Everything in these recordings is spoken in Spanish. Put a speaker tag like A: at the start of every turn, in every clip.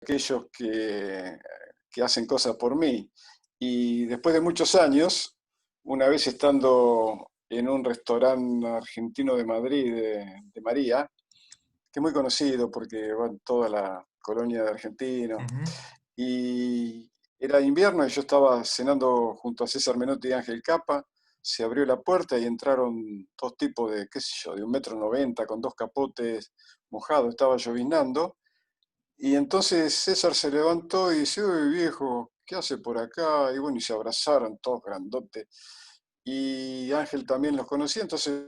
A: aquellos que hacen cosas por mí. Y después de muchos años, una vez estando en un restaurante argentino de Madrid, de María, que es muy conocido porque va en toda la colonia de argentinos,
B: Ujú.
A: y era invierno y yo estaba cenando junto a César Menotti y Ángel Capa. Se abrió la puerta y entraron dos tipos de, qué sé yo, de 1,90 m con dos capotes mojados, estaba lloviznando. Y entonces César se levantó y dice: "Uy, viejo, ¿qué hace por acá?". Y bueno, y se abrazaron todos grandotes. Y Ángel también los conocía, entonces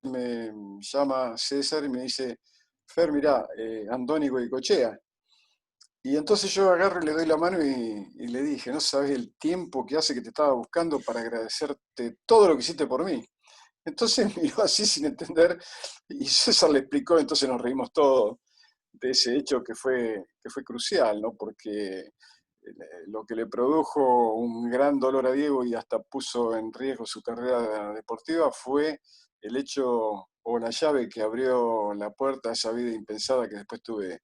A: me llama César y me dice: "Fer, mirá, Andónigo y Cochea". Y entonces yo agarro y le doy la mano y le dije: "No sabes el tiempo que hace que te estaba buscando para agradecerte todo lo que hiciste por mí". Entonces miró así sin entender y César le explicó, entonces nos reímos todos de ese hecho que fue crucial, ¿no? Porque lo que le produjo un gran dolor a Diego y hasta puso en riesgo su carrera deportiva fue el hecho o la llave que abrió la puerta a esa vida impensada que después tuve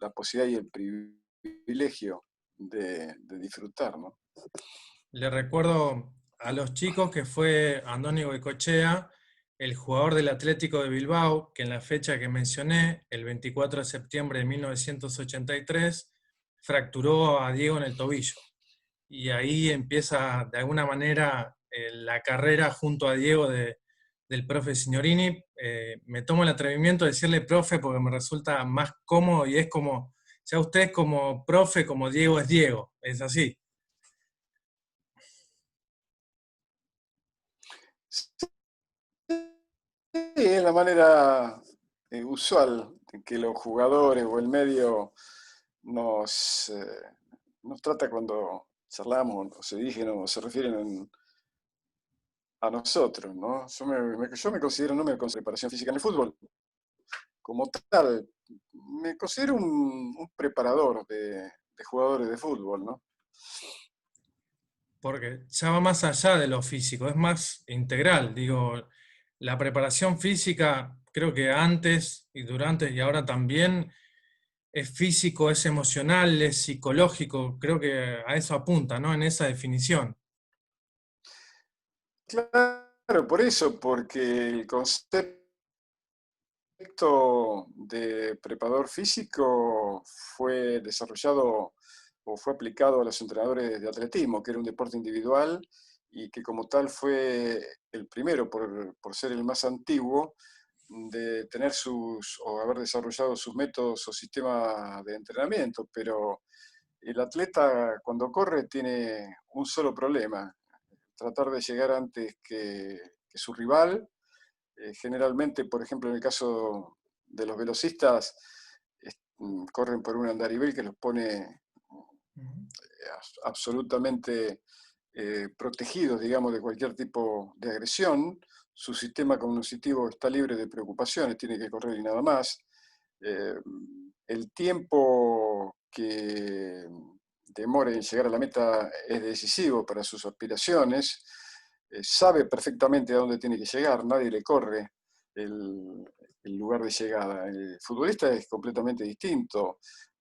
A: la posibilidad y el privilegio de disfrutar, ¿no?
B: Le recuerdo a los chicos que fue Andónigo Goicoechea, el jugador del Atlético de Bilbao, que en la fecha que mencioné, el 24 de septiembre de 1983, fracturó a Diego en el tobillo. Y ahí empieza de alguna manera la carrera junto a Diego del profe Signorini. Me tomo el atrevimiento de decirle profe porque me resulta más cómodo y es como, ya usted es como profe, como Diego es Diego, es así.
A: Sí, es la manera usual en que los jugadores o el medio nos, nos trata cuando charlamos o se dirigen o se refieren a nosotros, ¿no? Yo me considero, no me considero preparación física en el fútbol como tal, me considero un preparador de jugadores de fútbol, ¿no?
B: Porque ya va más allá de lo físico, es más integral. Digo, la preparación física, creo que antes y durante y ahora también es físico, es emocional, es psicológico, creo que a eso apunta, ¿no? En esa definición.
A: Claro, por eso, porque el concepto de preparador físico fue desarrollado o fue aplicado a los entrenadores de atletismo, que era un deporte individual y que como tal fue el primero, por ser el más antiguo, de tener sus o haber desarrollado sus métodos o sistemas de entrenamiento, pero el atleta cuando corre tiene un solo problema: tratar de llegar antes que su rival. Generalmente, por ejemplo, en el caso de los velocistas, corren por un andarivel que los pone absolutamente protegidos, digamos, de cualquier tipo de agresión. Su sistema cognitivo está libre de preocupaciones, tiene que correr y nada más. Eh, el tiempo que demore en llegar a la meta es decisivo para sus aspiraciones. Sabe perfectamente a dónde tiene que llegar, nadie le corre el, el lugar de llegada. El futbolista es completamente distinto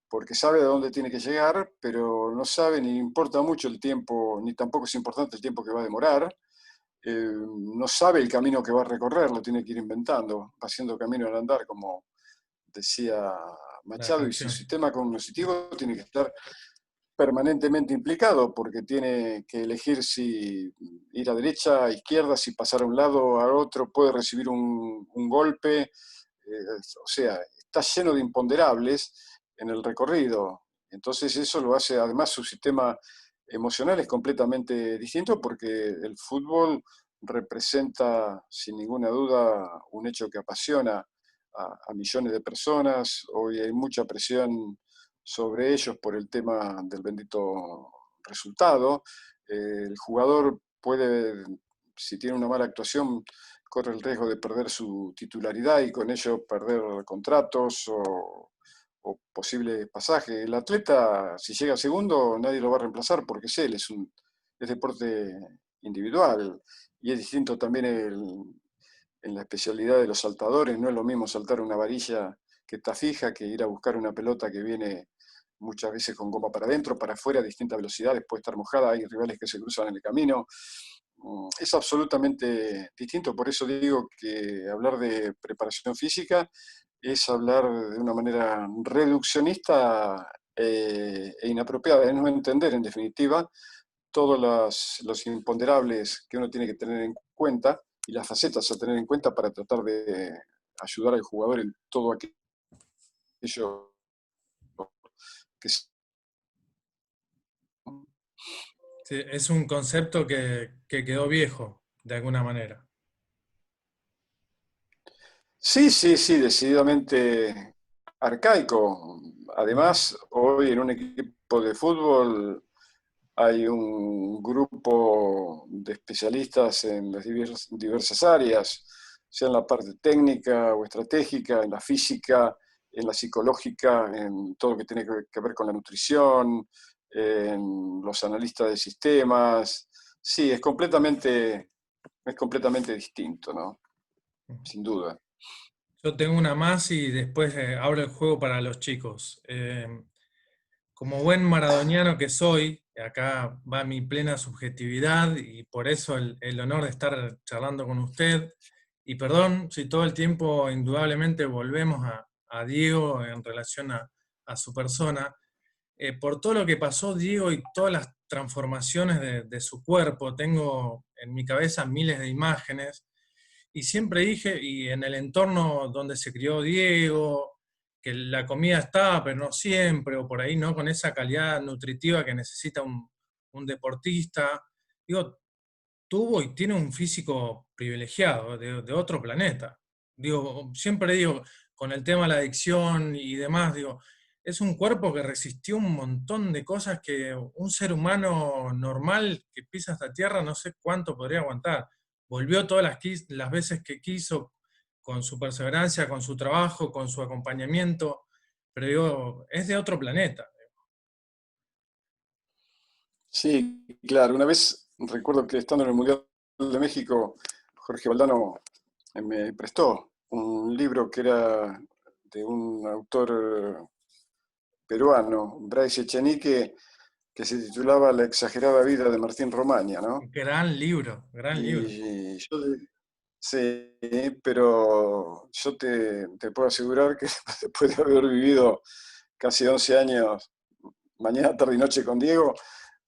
A: porque sabe a dónde tiene que llegar, pero no sabe ni le importa mucho el tiempo, ni tampoco es importante el tiempo que va a demorar. No sabe el camino que va a recorrer, lo tiene que ir inventando, va haciendo camino al andar, como decía
B: La
A: Machado, y su
B: canción.
A: sistema cognitivo tiene que estar permanentemente implicado, porque tiene que elegir si ir a derecha, a izquierda, si pasar a un lado, a otro, puede recibir un golpe, o sea, está lleno de imponderables en el recorrido. Entonces eso lo hace, además su sistema emocional es completamente distinto porque el fútbol representa sin ninguna duda un hecho que apasiona a millones de personas. Hoy hay mucha presión sobre ellos por el tema del bendito resultado. El jugador puede, si tiene una mala actuación, corre el riesgo de perder su titularidad y con ello perder contratos o posibles pasajes. El atleta, si llega segundo, nadie lo va a reemplazar porque es él, es deporte individual. Y es distinto también en la especialidad de los saltadores. No es lo mismo saltar una varilla que está fija que ir a buscar una pelota que viene muchas veces con goma para adentro, para afuera, a distintas velocidades, puede estar mojada, hay rivales que se cruzan en el camino. Es absolutamente distinto, por eso digo que hablar de preparación física es hablar de una manera reduccionista e inapropiada, es no entender en definitiva todos los imponderables que uno tiene que tener en cuenta y las facetas a tener en cuenta para tratar de ayudar al jugador en todo aquello que es.
B: Sí, es un concepto que quedó viejo, de alguna manera.
A: Sí, sí, sí, decididamente arcaico. Además, hoy en un equipo de fútbol hay un grupo de especialistas en las diversas áreas, sea en la parte técnica o estratégica, en la física, en la psicológica, en todo lo que tiene que ver con la nutrición, en los analistas de sistemas. Sí, es completamente distinto, ¿no? Sin duda.
B: Yo tengo una más y después abro el juego para los chicos. Como buen maradoniano que soy, acá va mi plena subjetividad y por eso el honor de estar charlando con usted. Y perdón si todo el tiempo indudablemente volvemos a Diego en relación a su persona. Por todo lo que pasó Diego y todas las transformaciones de su cuerpo, tengo en mi cabeza miles de imágenes. Y siempre dije, y en el entorno donde se crió Diego, que la comida estaba, pero no siempre, o por ahí no con esa calidad nutritiva que necesita un deportista. Digo, tuvo y tiene un físico privilegiado, de otro planeta. Digo, siempre digo, con el tema de la adicción y demás, digo, es un cuerpo que resistió un montón de cosas que un ser humano normal que pisa esta tierra no sé cuánto podría aguantar. Volvió todas las veces que quiso, con su perseverancia, con su trabajo, con su acompañamiento, pero digo, es de otro planeta.
A: Sí, claro. Una vez recuerdo que estando en el Mundial de México, Jorge Valdano me prestó un libro que era de un autor peruano, Bryce Echenique, que se titulaba La exagerada vida de Martín Romaña, ¿no?
B: Gran libro, gran libro.
A: Y yo, sí, pero yo te puedo asegurar que después de haber vivido casi 11 años, mañana, tarde y noche con Diego,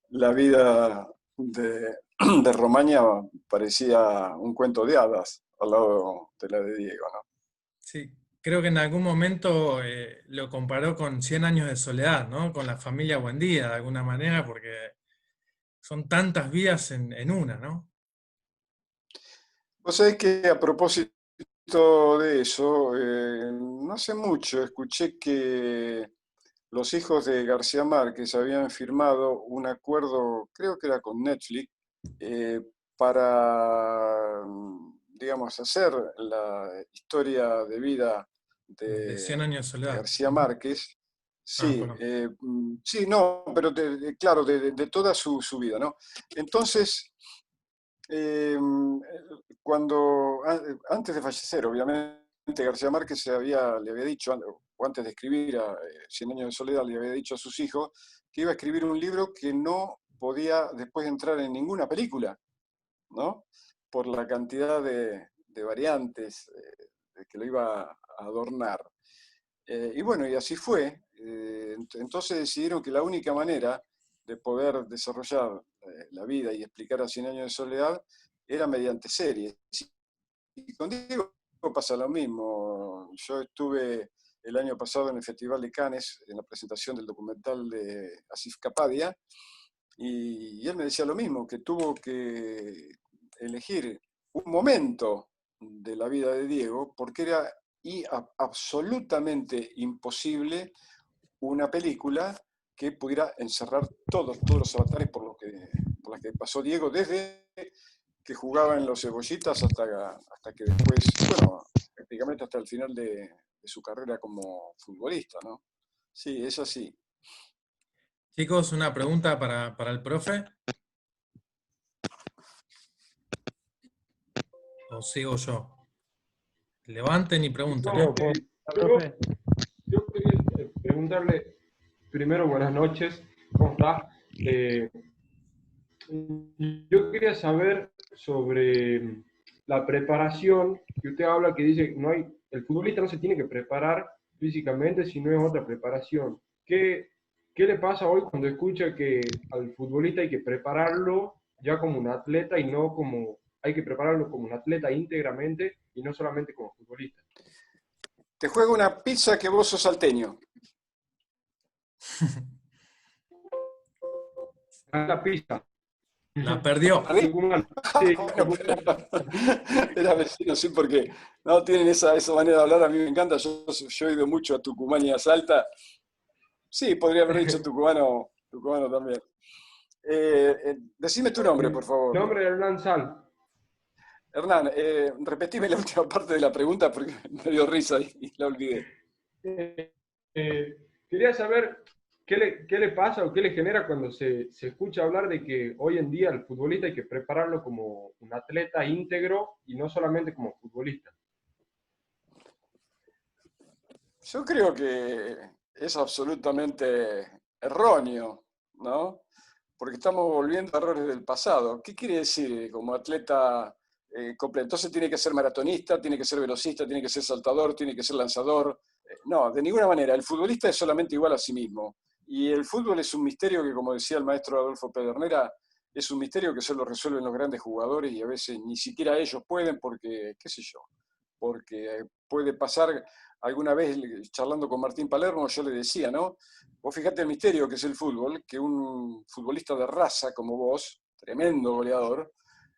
A: la vida de Romaña parecía un cuento de hadas al lado de la de Diego, ¿no?
B: Sí, creo que en algún momento lo comparó con Cien años de soledad, ¿no? Con la familia Buendía, de alguna manera, porque son tantas vidas en una, ¿no?
A: Vos sabés que a propósito de eso, no hace mucho escuché que los hijos de García Márquez habían firmado un acuerdo, creo que era con Netflix, eh, para, digamos, hacer la historia de vida
B: De Cien años de
A: de
B: soledad.
A: García
B: Ujú.
A: Márquez.
B: Ah,
A: Sí,
B: perdón.
A: sí, no, pero claro, de toda su vida, ¿no? Entonces, eh, cuando, antes de fallecer, obviamente, García Márquez le había dicho, o antes de escribir a Cien años de soledad, le había dicho a sus hijos que iba a escribir un libro que no podía después entrar en ninguna película, ¿no? Por la cantidad de variantes que lo iba a adornar. Y bueno, y así fue. Entonces decidieron que la única manera de poder desarrollar la vida y explicar a Cien años de soledad era mediante series. Y con Diego pasa lo mismo. Yo estuve el año pasado en el Festival de Cannes, en la presentación del documental de Asif Kapadia, y él me decía lo mismo, que tuvo que elegir un momento de la vida de Diego, porque era absolutamente imposible una película que pudiera encerrar todos los avatares por los que pasó Diego, desde que jugaba en los Cebollitas hasta que después, bueno, prácticamente hasta el final de su carrera como futbolista, ¿no? Sí, es así.
B: Chicos, una pregunta para el profe. ¿O sigo yo? Levanten y pregunten,
C: No,
B: ¿eh?
C: profe. Yo quería preguntarle, Primero, buenas noches. ¿Cómo está? Yo quería saber sobre la preparación que usted habla, que dice no hay, el futbolista no se tiene que preparar físicamente, sino es otra preparación. ¿Qué le pasa hoy cuando escucha que al futbolista hay que prepararlo ya como un atleta y no como, hay que prepararlo como un atleta íntegramente y no solamente como futbolista?
A: Te juego una pizza que vos sos salteño.
C: La pista.
B: La perdió.
A: ¿Perdí?
C: Tucumán. Sí,
A: Bueno,
C: Tucumán.
A: era vecino, sí, porque no tienen esa manera de hablar, a mí me encanta. Yo he ido mucho a Tucumán y a Salta. Sí, podría haber dicho tucumano, tucumano también. Decime tu nombre, por
C: Mi
A: favor.
C: nombre es Hernán Sal.
A: Hernán, repetime la última parte de la pregunta porque me dio risa y la olvidé.
C: Eh, Quería saber qué le pasa o qué le genera cuando se escucha hablar de que hoy en día el futbolista hay que prepararlo como un atleta íntegro y no solamente como futbolista.
A: Yo creo que es absolutamente erróneo, ¿no? Porque estamos volviendo a errores del pasado. ¿Qué quiere decir como atleta completo? Entonces tiene que ser maratonista, tiene que ser velocista, tiene que ser saltador, tiene que ser lanzador. No, de ninguna manera. El futbolista es solamente igual a sí mismo. Y el fútbol es un misterio que, como decía el maestro Adolfo Pedernera, es un misterio que solo resuelven los grandes jugadores y a veces ni siquiera ellos pueden porque, qué sé yo, porque puede pasar. Alguna vez charlando con Martín Palermo yo le decía, ¿no? Vos fijate el misterio que es el fútbol, que un futbolista de raza como vos, tremendo goleador,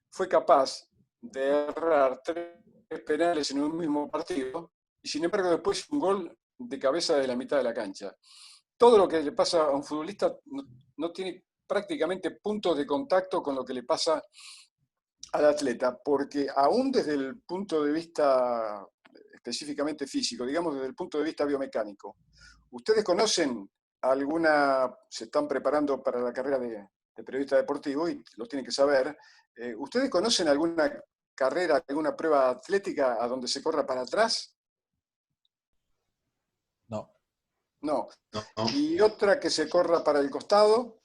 A: fue capaz de errar 3 penales en un mismo partido y sin embargo después un gol de cabeza de la mitad de la cancha. Todo lo que le pasa a un futbolista no tiene prácticamente puntos de contacto con lo que le pasa al atleta, porque aún desde el punto de vista específicamente físico, digamos desde el punto de vista biomecánico, ¿ustedes conocen alguna, se están preparando para la carrera de periodista deportivo y lo tienen que saber, ¿ustedes conocen alguna carrera, alguna prueba atlética a donde se corra para atrás?
D: No,
A: No.
E: No, no,
A: ¿Y otra que se corra para el costado?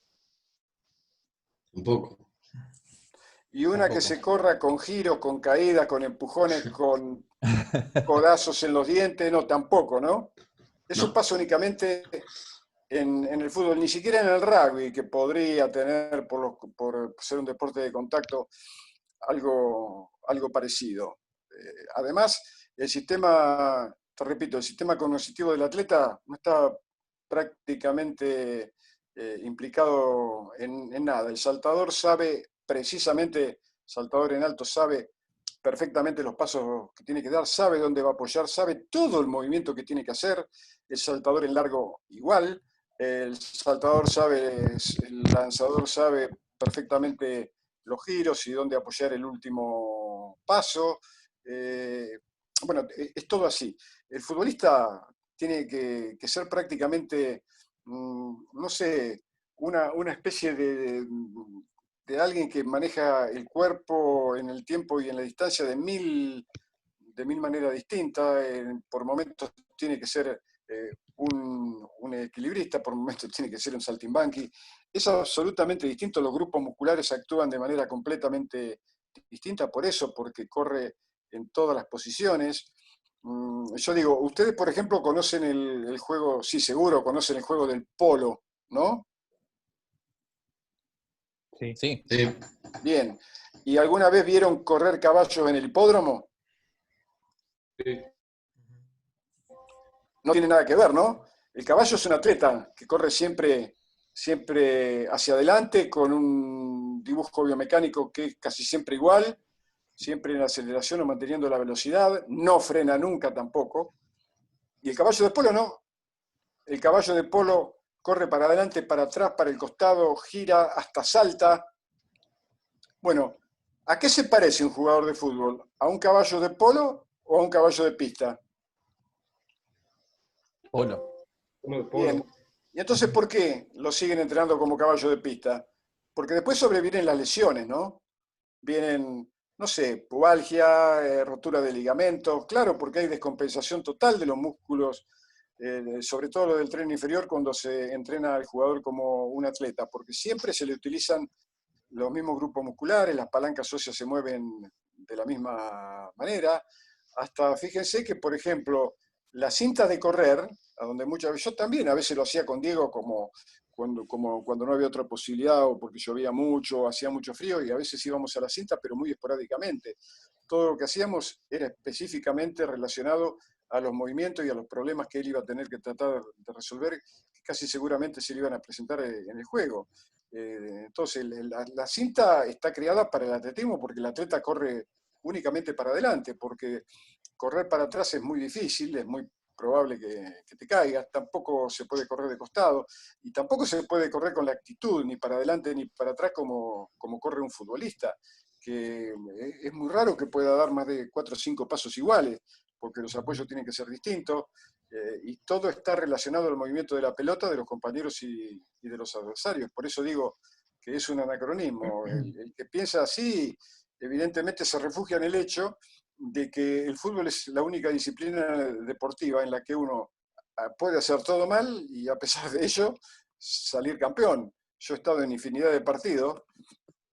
E: tampoco.
A: ¿Y una que
D: tampoco.
A: se corra con giro, con caídas, con empujones, con codazos en los dientes? No, tampoco, ¿no? Eso
E: No.
A: pasa únicamente en el fútbol, ni siquiera en el rugby, que podría tener, por ser un deporte de contacto, algo parecido. Además, el sistema, te repito, el sistema cognitivo del atleta no está prácticamente implicado en nada. El saltador sabe precisamente, saltador en alto sabe perfectamente los pasos que tiene que dar, sabe dónde va a apoyar, sabe todo el movimiento que tiene que hacer. El saltador en largo igual, el saltador sabe, el lanzador sabe perfectamente los giros y dónde apoyar el último paso. Bueno, es todo así. El futbolista tiene que ser prácticamente, no sé, una especie de alguien que maneja el cuerpo en el tiempo y en la distancia de mil maneras distintas. Por momentos tiene que ser un equilibrista, por momentos tiene que ser un saltimbanqui. Es absolutamente distinto, los grupos musculares actúan de manera completamente distinta por eso, porque corre en todas las posiciones. Yo digo, ustedes, por ejemplo, conocen el juego, sí, seguro, conocen el juego del polo, ¿no?
D: Sí.
E: Sí.
A: Bien. ¿Y alguna vez vieron correr caballos en el hipódromo?
C: Sí.
A: No tiene nada que ver, ¿no? El caballo es un atleta que corre siempre hacia adelante con un dibujo biomecánico que es casi siempre igual, siempre en aceleración o manteniendo la velocidad, no frena nunca tampoco. Y el caballo de polo no. El caballo de polo corre para adelante, para atrás, para el costado, gira, hasta salta. Bueno, ¿a qué se parece un jugador de fútbol? ¿A un caballo de polo o a un caballo de pista?
D: Polo.
C: Uno de
A: Bien.
C: polo.
A: ¿Y entonces por qué lo siguen entrenando como caballo de pista? Porque después sobrevienen las lesiones, ¿no? Vienen, no sé, pubalgia, rotura de ligamentos, claro, porque hay descompensación total de los músculos sobre todo lo del tren inferior, cuando se entrena al jugador como un atleta, porque siempre se le utilizan los mismos grupos musculares, las palancas óseas se mueven de la misma manera. Hasta fíjense que, por ejemplo, la cinta de correr, a donde muchas veces, yo también a veces lo hacía con Diego como cuando no había otra posibilidad o porque llovía mucho, hacía mucho frío y a veces íbamos a la cinta, pero muy esporádicamente. Todo lo que hacíamos era específicamente relacionado a los movimientos y a los problemas que él iba a tener que tratar de resolver, que casi seguramente se le iban a presentar en el juego. Entonces, la cinta está creada para el atletismo porque el atleta corre únicamente para adelante, porque correr para atrás es muy difícil, es muy probable que te caigas, tampoco se puede correr de costado y tampoco se puede correr con la actitud ni para adelante ni para atrás como corre un futbolista, que es muy raro que pueda dar más de 4 o 5 pasos iguales, porque los apoyos tienen que ser distintos, y todo está relacionado al movimiento de la pelota, de los compañeros y de los adversarios. Por eso digo que es un anacronismo. El que piensa así, evidentemente se refugia en el hecho de que el fútbol es la única disciplina deportiva en la que uno puede hacer todo mal y a pesar de ello salir campeón. Yo he estado en infinidad de partidos.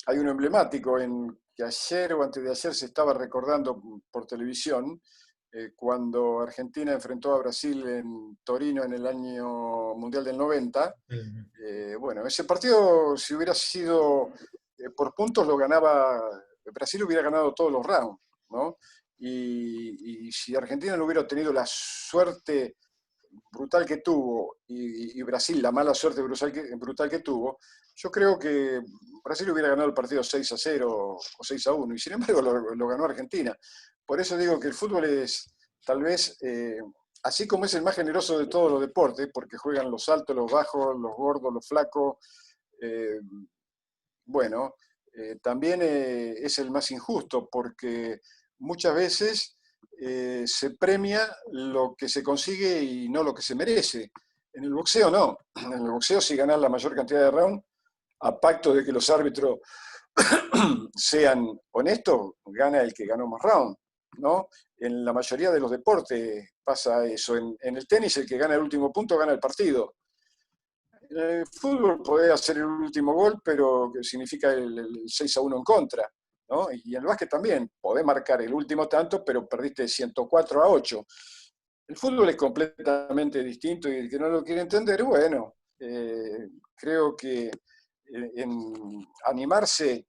A: Hay uno emblemático que ayer o antes de ayer se estaba recordando por televisión, cuando Argentina enfrentó a Brasil en Torino en el año Mundial del 90. Bueno, ese partido, si hubiera sido por puntos, lo ganaba, Brasil hubiera ganado todos los rounds, ¿no? Y si Argentina no hubiera tenido la suerte brutal que tuvo y Brasil la mala suerte brutal que tuvo, yo creo que Brasil hubiera ganado el partido 6-0 o 6-1, y sin embargo lo ganó Argentina. Por eso digo que el fútbol es tal vez, así como es el más generoso de todos los deportes, porque juegan los altos, los bajos, los gordos, los flacos, bueno, también es el más injusto, porque muchas veces se premia lo que se consigue y no lo que se merece. En el boxeo no. En el boxeo, si ganas la mayor cantidad de rounds, a pacto de que los árbitros sean honestos, gana el que ganó más rounds, ¿no? En la mayoría de los deportes pasa eso. En el tenis, el que gana el último punto gana el partido. En el fútbol podés hacer el último gol, pero que significa el 6-1 en contra, ¿no? Y en el básquet también, podés marcar el último tanto, pero perdiste 104-8. El fútbol es completamente distinto y el que no lo quiere entender, bueno, creo que en animarse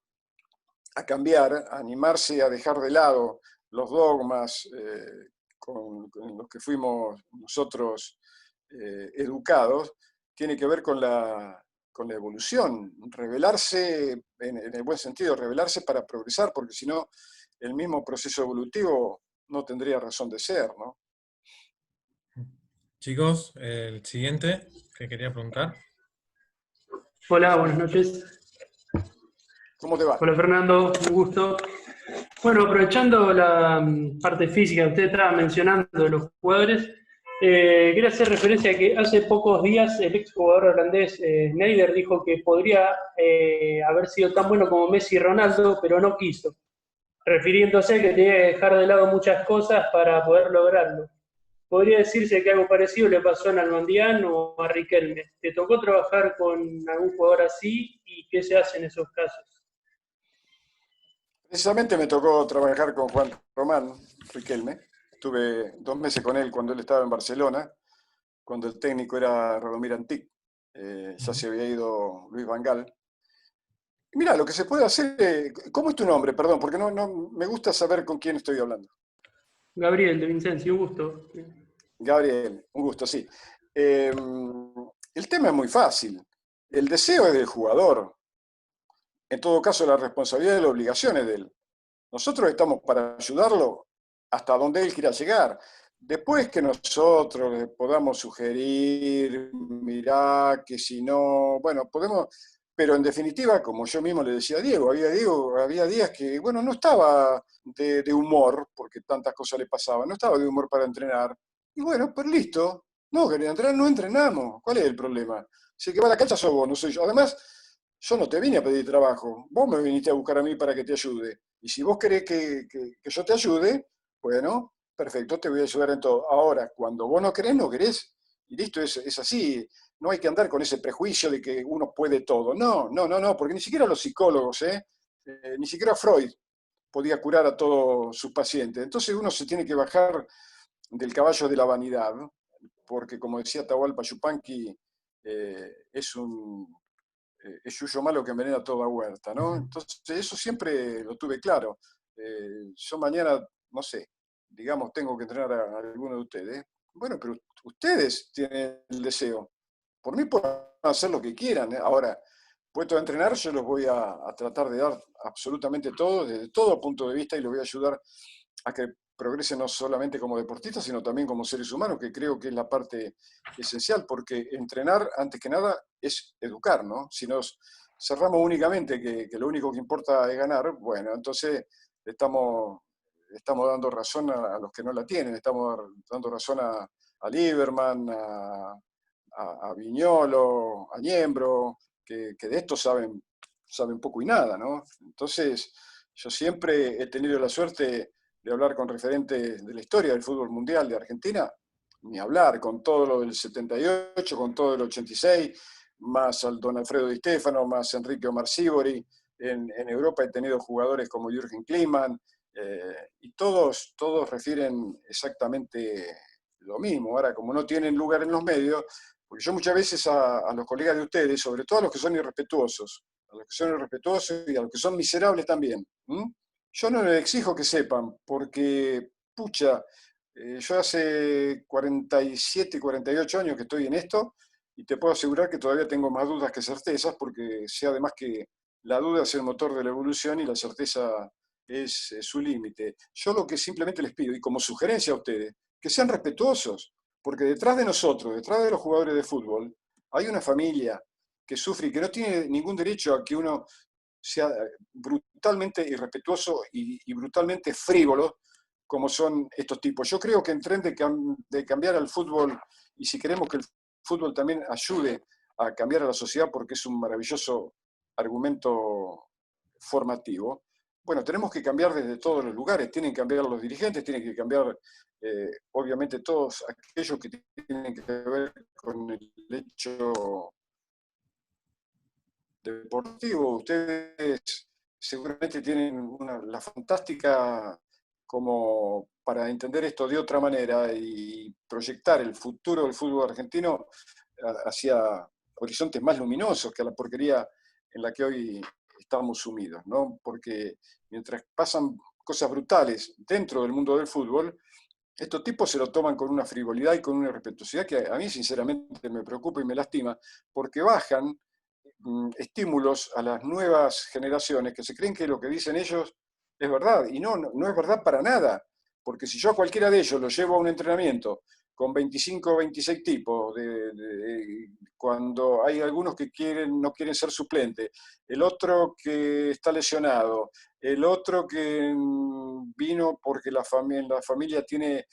A: a cambiar, animarse a dejar de lado los dogmas con los que fuimos nosotros educados, tiene que ver con la evolución, revelarse, en el buen sentido, revelarse para progresar, porque si no, el mismo proceso evolutivo no tendría razón de ser, ¿no?
B: Chicos, el siguiente que quería preguntar.
D: Hola, buenas noches.
A: ¿Cómo te va?
D: Hola Fernando, un gusto. Bueno, aprovechando la parte física, usted estaba mencionando de los jugadores, quería hacer referencia a que hace pocos días el exjugador holandés Sneijder dijo que podría haber sido tan bueno como Messi y Ronaldo, pero no quiso, refiriéndose a que tenía que dejar de lado muchas cosas para poder lograrlo. ¿Podría decirse que algo parecido le pasó a Nalbandián o a Riquelme? ¿Te tocó trabajar con algún jugador así y qué se hace en esos casos?
A: Precisamente me tocó trabajar con Juan Román Riquelme. Estuve 2 meses con él cuando él estaba en Barcelona, cuando el técnico era Radomir Antic. Ya se había ido Luis Van Gaal. Mira, lo que se puede hacer, ¿cómo es tu nombre? Perdón, porque no me gusta saber con quién estoy hablando.
D: Gabriel de Vincenzi, un gusto.
A: Gabriel, un gusto, sí. El tema es muy fácil. El deseo es del jugador. En todo caso, la responsabilidad y la obligación es de él. Nosotros estamos para ayudarlo hasta donde él quiera llegar. Después que nosotros le podamos sugerir, mirá, que si no, bueno, podemos, pero en definitiva, como yo mismo le decía a Diego, había días que, bueno, no estaba de humor, porque tantas cosas le pasaban, no estaba de humor para entrenar. Y bueno, pero listo, no quería entrenar, no entrenamos. ¿Cuál es el problema? Si el que va a la cancha sos vos, no soy yo. Además, yo no te vine a pedir trabajo, vos me viniste a buscar a mí para que te ayude. Y si vos querés que yo te ayude, bueno, perfecto, te voy a ayudar en todo. Ahora, cuando vos no querés, y listo, es así. No hay que andar con ese prejuicio de que uno puede todo. No, no, no, no, porque ni siquiera los psicólogos, ni siquiera Freud podía curar a todos sus pacientes. Entonces uno se tiene que bajar del caballo de la vanidad, porque como decía Atahualpa Yupanqui, es yuyo malo que envenena toda huerta, ¿no? Entonces eso siempre lo tuve claro. Yo mañana, no sé, digamos, tengo que entrenar a alguno de ustedes. Bueno, pero ustedes tienen el deseo. Por mí pueden hacer lo que quieran, ¿eh? Ahora, puesto a entrenar, yo los voy a tratar de dar absolutamente todo, desde todo punto de vista, y los voy a ayudar a que progresen no solamente como deportistas, sino también como seres humanos, que creo que es la parte esencial, porque entrenar, antes que nada, es educar, ¿no? Si nos cerramos únicamente que lo único que importa es ganar, bueno, entonces estamos dando razón a los que no la tienen, estamos dando razón a Lieberman, a Viñolo, a Niembro, que de esto saben poco y nada, ¿no? Entonces, yo siempre he tenido la suerte de hablar con referentes de la historia del fútbol mundial de Argentina, ni hablar, con todo lo del 78, con todo el 86, más al Don Alfredo Di Stéfano, más Enrique Omar Sívori. En Europa he tenido jugadores como Jürgen Klinsmann, y todos refieren exactamente lo mismo. Ahora, como no tienen lugar en los medios, porque yo muchas veces a los colegas de ustedes, sobre todo a los que son irrespetuosos, y a los que son miserables también, yo no les exijo que sepan, porque, pucha, yo hace 47, 48 años que estoy en esto, y te puedo asegurar que todavía tengo más dudas que certezas, porque sé además que la duda es el motor de la evolución y la certeza es su límite. Yo lo que simplemente les pido, y como sugerencia a ustedes, que sean respetuosos, porque detrás de nosotros, detrás de los jugadores de fútbol, hay una familia que sufre y que no tiene ningún derecho a que uno sea brutalmente irrespetuoso y brutalmente frívolo, como son estos tipos. Yo creo que en tren de cambiar al fútbol, y si queremos que el fútbol también ayude a cambiar a la sociedad, porque es un maravilloso argumento formativo, bueno, tenemos que cambiar desde todos los lugares, tienen que cambiar los dirigentes, tienen que cambiar, obviamente, todos aquellos que tienen que ver con el hecho deportivo. Ustedes seguramente tienen la fantástica como para entender esto de otra manera y proyectar el futuro del fútbol argentino hacia horizontes más luminosos que a la porquería en la que hoy estamos sumidos, ¿no? Porque mientras pasan cosas brutales dentro del mundo del fútbol, estos tipos se lo toman con una frivolidad y con una irrespetuosidad que a mí sinceramente me preocupa y me lastima, porque bajan estímulos a las nuevas generaciones que se creen que lo que dicen ellos es verdad, y no es verdad para nada, porque si yo a cualquiera de ellos lo llevo a un entrenamiento con 25 o 26 tipos, cuando hay algunos que no quieren ser suplente, el otro que está lesionado, el otro que vino porque la familia tiene,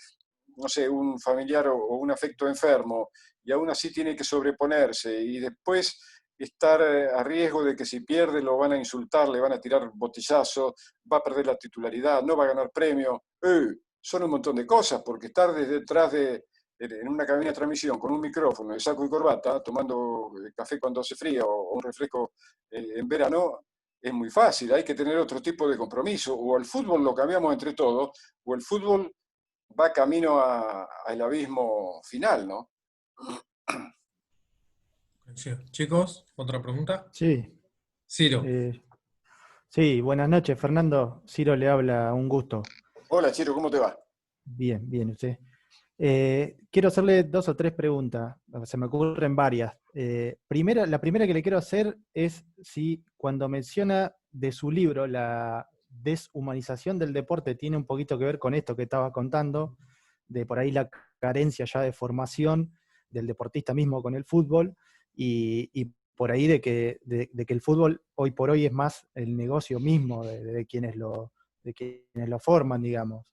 A: no sé, un familiar o un afecto enfermo, y aún así tiene que sobreponerse, y después estar a riesgo de que si pierde lo van a insultar, le van a tirar botellazo, va a perder la titularidad, no va a ganar premio. Son un montón de cosas, porque estar detrás en una cabina de transmisión con un micrófono, de saco y corbata, tomando café cuando hace frío o un refresco en verano, es muy fácil. Hay que tener otro tipo de compromiso. O el fútbol lo cambiamos entre todos, o el fútbol va camino al abismo final, ¿no?
B: Sí. Chicos, ¿otra pregunta?
E: Sí,
B: Ciro.
E: sí, buenas noches, Fernando. Ciro le habla, un gusto.
A: Hola, Chiro, ¿cómo te va?
E: Bien, bien, usted. Quiero hacerle 2 o 3 preguntas, se me ocurren varias. La primera que le quiero hacer es si cuando menciona de su libro la deshumanización del deporte tiene un poquito que ver con esto que estaba contando, de por ahí la carencia ya de formación del deportista mismo con el fútbol, y por ahí de que el fútbol hoy por hoy es más el negocio mismo de quienes lo forman, digamos.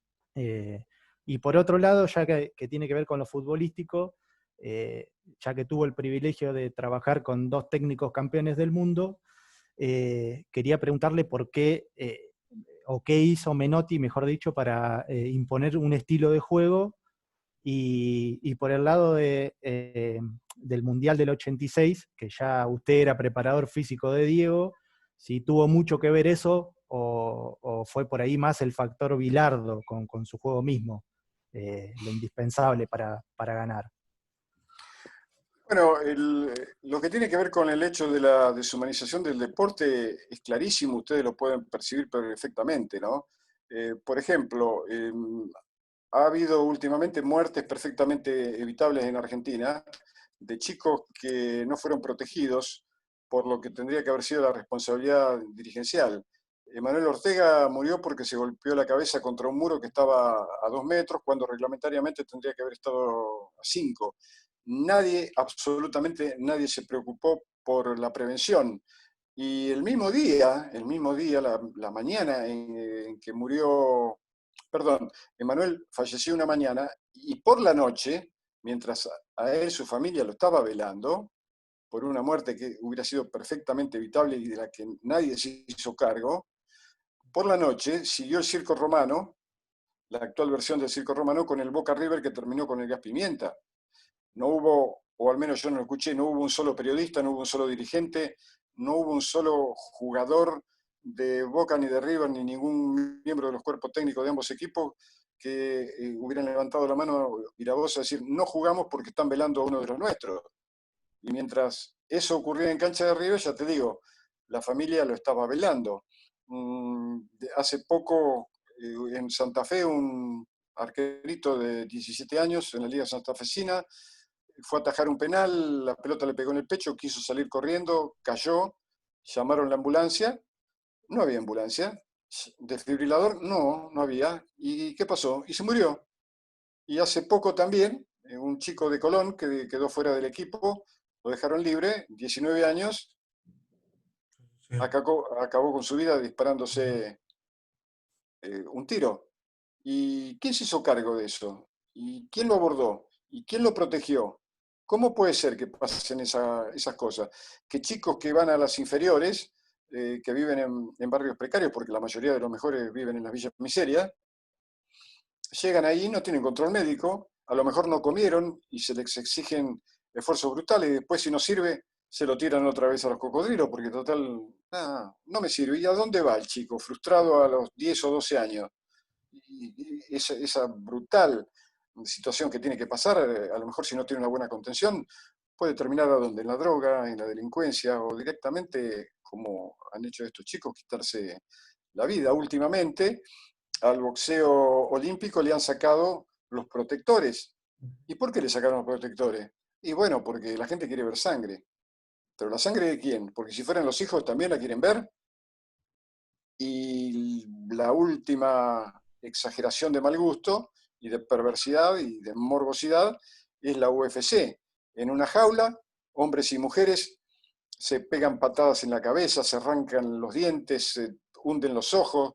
E: Y por otro lado, ya que tiene que ver con lo futbolístico, ya que tuvo el privilegio de trabajar con 2 técnicos campeones del mundo, quería preguntarle por qué, o qué hizo Menotti, mejor dicho, para imponer un estilo de juego Y por el lado del Mundial del 86, que ya usted era preparador físico de Diego, si tuvo mucho que ver eso o fue por ahí más el factor Bilardo con su juego mismo, lo indispensable para ganar.
A: Bueno, lo que tiene que ver con el hecho de la deshumanización del deporte es clarísimo, ustedes lo pueden percibir perfectamente, ¿no? Por ejemplo, ha habido últimamente muertes perfectamente evitables en Argentina de chicos que no fueron protegidos por lo que tendría que haber sido la responsabilidad dirigencial. Manuel Ortega murió porque se golpeó la cabeza contra un muro que estaba a 2 metros, cuando reglamentariamente tendría que haber estado a 5. Nadie, absolutamente nadie se preocupó por la prevención. Y el mismo día, la mañana en que murió, perdón, Emanuel falleció una mañana y por la noche, mientras a él su familia lo estaba velando, por una muerte que hubiera sido perfectamente evitable y de la que nadie se hizo cargo, por la noche siguió el Circo Romano, la actual versión del Circo Romano, con el Boca River que terminó con el gas pimienta. No hubo, o al menos yo no lo escuché, no hubo un solo periodista, no hubo un solo dirigente, no hubo un solo jugador de Boca ni de River, ni ningún miembro de los cuerpos técnicos de ambos equipos que hubieran levantado la mano y la voz a decir, no jugamos porque están velando a uno de los nuestros. Y mientras eso ocurría en cancha de River, ya te digo, la familia lo estaba velando. Hace poco, en Santa Fe, un arquerito de 17 años en la Liga Santafesina fue a atajar un penal, la pelota le pegó en el pecho, quiso salir corriendo, cayó, llamaron la ambulancia, no había ambulancia, desfibrilador, no había. ¿Y qué pasó? Y se murió. Y hace poco también, un chico de Colón que quedó fuera del equipo, lo dejaron libre, 19 años,
B: Sí.
A: acabó con su vida disparándose un tiro. ¿Y quién se hizo cargo de eso? ¿Y quién lo abordó? ¿Y quién lo protegió? ¿Cómo puede ser que pasen esas cosas? Que chicos que van a las inferiores, que viven en barrios precarios, porque la mayoría de los mejores viven en las villas miserias, llegan ahí, no tienen control médico, a lo mejor no comieron y se les exigen esfuerzos brutales y después si no sirve se lo tiran otra vez a los cocodrilos porque total, no me sirve. ¿Y a dónde va el chico? Frustrado a los 10 o 12 años. Y esa brutal situación que tiene que pasar, a lo mejor si no tiene una buena contención, puede terminar a donde, en la droga, en la delincuencia o directamente, como han hecho estos chicos, quitarse la vida. Últimamente, al boxeo olímpico le han sacado los protectores. ¿Y por qué le sacaron los protectores? Y bueno, porque la gente quiere ver sangre. ¿Pero la sangre de quién? Porque si fueran los hijos también la quieren ver. Y la última exageración de mal gusto y de perversidad y de morbosidad es la UFC. En una jaula, hombres y mujeres se pegan patadas en la cabeza, se arrancan los dientes, se hunden los ojos,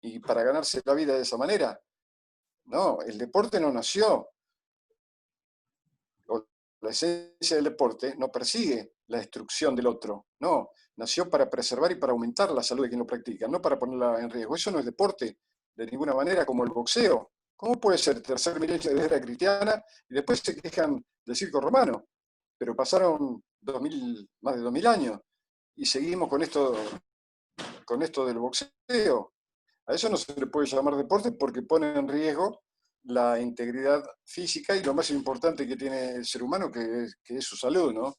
A: y para ganarse la vida de esa manera. No, el deporte no nació, o la esencia del deporte no persigue la destrucción del otro, no, nació para preservar y para aumentar la salud de quien lo practica, no para ponerla en riesgo. Eso no es deporte de ninguna manera, como el boxeo. ¿Cómo puede ser tercer milenio de la era cristiana y después se quejan del circo romano? Pero pasaron más de 2000 años y seguimos con esto del boxeo. A eso no se le puede llamar deporte porque pone en riesgo la integridad física y lo más importante que tiene el ser humano, que es su salud, ¿no?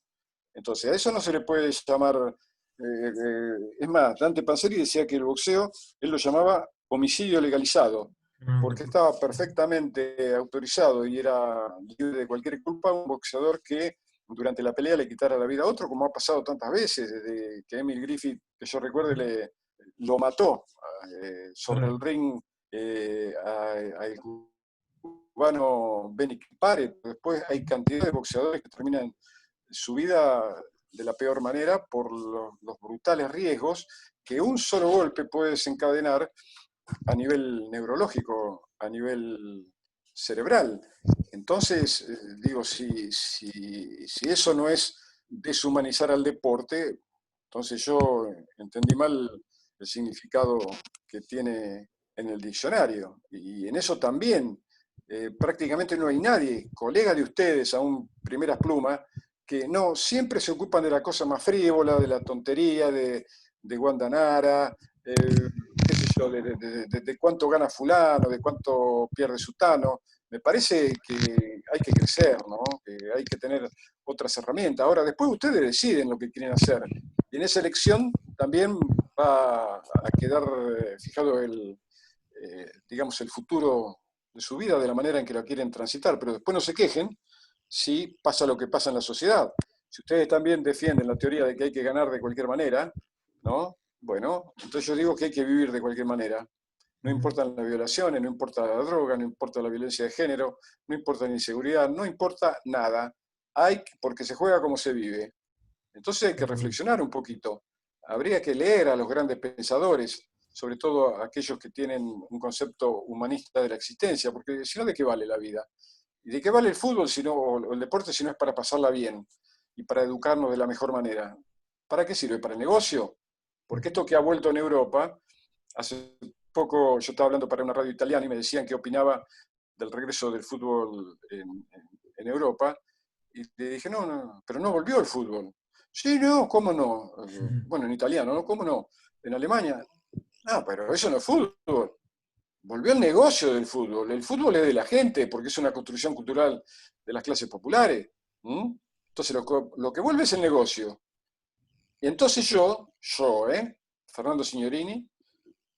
A: Entonces, a eso no se le puede llamar... es más, Dante Panzeri decía que el boxeo, él lo llamaba homicidio legalizado, porque estaba perfectamente autorizado y era libre de cualquier culpa un boxeador que durante la pelea le quitara la vida a otro, como ha pasado tantas veces, desde que Emil Griffith, que yo recuerde, lo mató sobre el ring al cubano Benny Pare. Después hay cantidad de boxeadores que terminan su vida de la peor manera por los brutales riesgos que un solo golpe puede desencadenar a nivel neurológico, a nivel cerebral. Entonces, digo, si eso no es deshumanizar al deporte, entonces yo entendí mal el significado que tiene en el diccionario. Y en eso también prácticamente no hay nadie, colega de ustedes, aún primeras plumas, que no siempre se ocupan de la cosa más frívola, de la tontería, de Wanda Nara, qué sé yo, de cuánto gana fulano, de cuánto pierde sutano. Me parece que hay que crecer, ¿no? Que hay que tener otras herramientas. Ahora, después ustedes deciden lo que quieren hacer. Y en esa elección también va a quedar fijado digamos, el futuro de su vida de la manera en que la quieren transitar. Pero después no se quejen si pasa lo que pasa en la sociedad. Si ustedes también defienden la teoría de que hay que ganar de cualquier manera, ¿no? Bueno, entonces yo digo que hay que vivir de cualquier manera. No importan las violaciones, no importa la droga, no importa la violencia de género, no importa la inseguridad, no importa nada. Porque se juega como se vive. Entonces hay que reflexionar un poquito. Habría que leer a los grandes pensadores, sobre todo a aquellos que tienen un concepto humanista de la existencia, porque si no, ¿de qué vale la vida? ¿Y de qué vale el fútbol o el deporte si no es para pasarla bien y para educarnos de la mejor manera? ¿Para qué sirve? ¿Para el negocio? Porque esto que ha vuelto en Europa, hace poco yo estaba hablando para una radio italiana y me decían qué opinaba del regreso del fútbol en Europa, y le dije, no, no, pero no volvió el fútbol. Sí, no, ¿cómo no? Bueno, en italiano, ¿no? ¿Cómo no? En Alemania, no, pero eso no es fútbol. Volvió el negocio del fútbol. El fútbol es de la gente, porque es una construcción cultural de las clases populares. Entonces lo que vuelve es el negocio. Y entonces Fernando Signorini,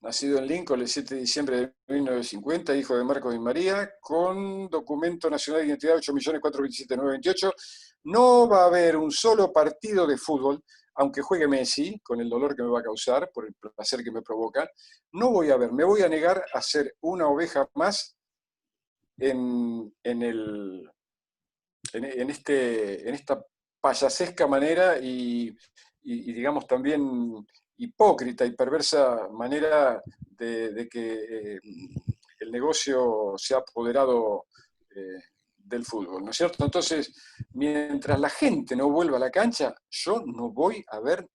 A: nacido en Lincoln el 7 de diciembre de 1950, hijo de Marcos y María, con documento nacional de identidad 8.427.928, no va a haber un solo partido de fútbol, aunque juegue Messi, con el dolor que me va a causar, por el placer que me provoca, no voy a ver, me voy a negar a ser una oveja más en esta payasesca manera y digamos también hipócrita y perversa manera de que el negocio se ha apoderado del fútbol, ¿no es cierto? Entonces, mientras la gente no vuelva a la cancha, yo no voy a ver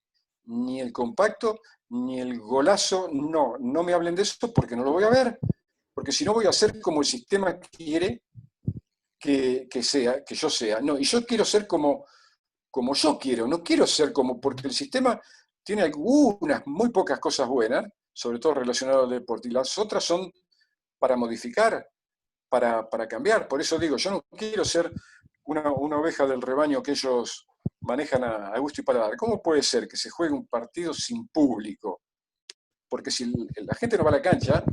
A: ni el compacto ni el golazo, no me hablen de eso porque no lo voy a ver, porque si no voy a hacer como el sistema quiere que yo sea. No, y yo quiero ser como yo quiero, no quiero ser porque el sistema tiene algunas muy pocas cosas buenas, sobre todo relacionadas al deporte, y las otras son para modificar, para cambiar. Por eso digo, yo no quiero ser una oveja del rebaño que ellos manejan a gusto y paladar. ¿Cómo puede ser que se juegue un partido sin público? Porque si la gente no va a la cancha,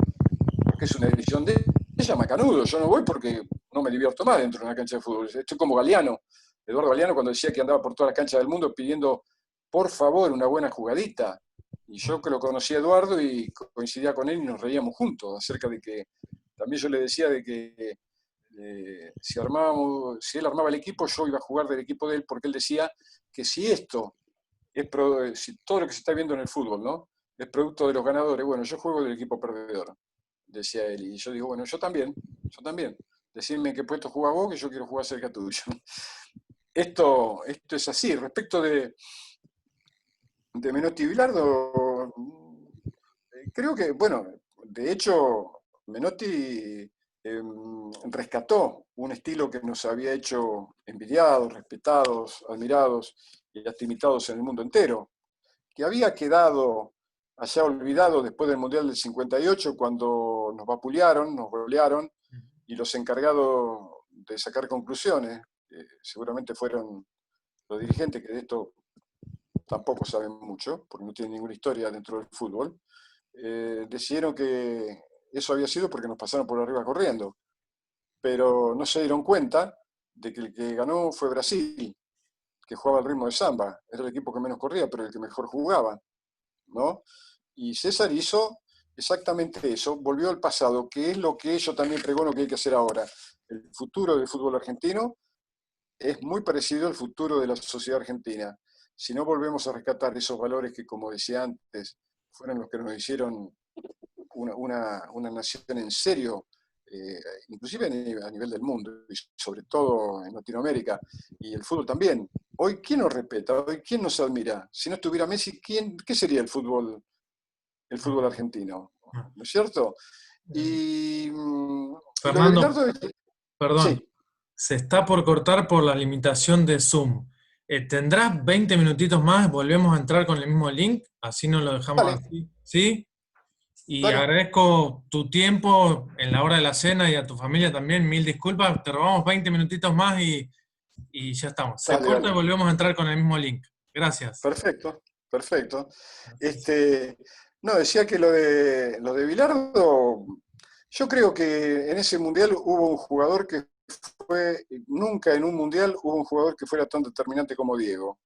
A: porque es una decisión de ella, macanudo, yo no voy porque no me divierto más dentro de una cancha de fútbol. Estoy como Galeano, Eduardo Galeano, cuando decía que andaba por todas las canchas del mundo pidiendo, por favor, una buena jugadita. Y yo que lo conocí a Eduardo y coincidía con él y nos reíamos juntos acerca de que, también yo le decía de que si él armaba el equipo, yo iba a jugar del equipo de él, porque él decía que si si todo lo que se está viendo en el fútbol, ¿no? Es producto de los ganadores, bueno, yo juego del equipo perdedor, decía él. Y yo digo, bueno, yo también. Decidme en qué puesto jugás vos, que yo quiero jugar cerca tuyo. Esto es así. Respecto de Menotti y Bilardo, creo que, bueno, de hecho, Menotti rescató un estilo que nos había hecho envidiados, respetados, admirados y hasta imitados en el mundo entero, que había quedado allá olvidado después del Mundial del 58, cuando nos vapulearon, nos golearon, y los encargados de sacar conclusiones, seguramente fueron los dirigentes, que de esto tampoco saben mucho, porque no tienen ninguna historia dentro del fútbol, decidieron que eso había sido porque nos pasaron por arriba corriendo, pero no se dieron cuenta de que el que ganó fue Brasil, que jugaba al ritmo de samba, era el equipo que menos corría, pero el que mejor jugaba, ¿no? Y César hizo exactamente eso, volvió al pasado, que es lo que yo también pregono que hay que hacer ahora. El futuro del fútbol argentino es muy parecido al futuro de la sociedad argentina. Si no volvemos a rescatar esos valores que, como decía antes, fueron los que nos hicieron una nación en serio, inclusive a nivel del mundo, y sobre todo en Latinoamérica, y el fútbol también. Hoy, ¿quién nos respeta? Hoy, ¿quién nos admira? Si no estuviera Messi, ¿qué sería el fútbol argentino? ¿No es cierto? Y Lo de
B: Fernando,
A: Bilardo,
B: perdón,
A: sí,
B: se está por cortar por la limitación de Zoom. ¿Tendrás 20 minutitos más? Volvemos a entrar con el mismo link, así no lo dejamos
A: dale,
B: así. ¿Sí? Y
A: dale.
B: agradezco tu tiempo en la hora de la cena y a tu familia también. Mil disculpas, te robamos 20 minutitos más y ya estamos. Se
A: Dale,
B: corta y
A: dale.
B: volvemos a entrar con el mismo link. Gracias.
A: Perfecto, perfecto. No, decía que lo de Bilardo, yo creo que en ese mundial hubo un jugador que nunca en un mundial hubo un jugador que fuera tan determinante como Diego.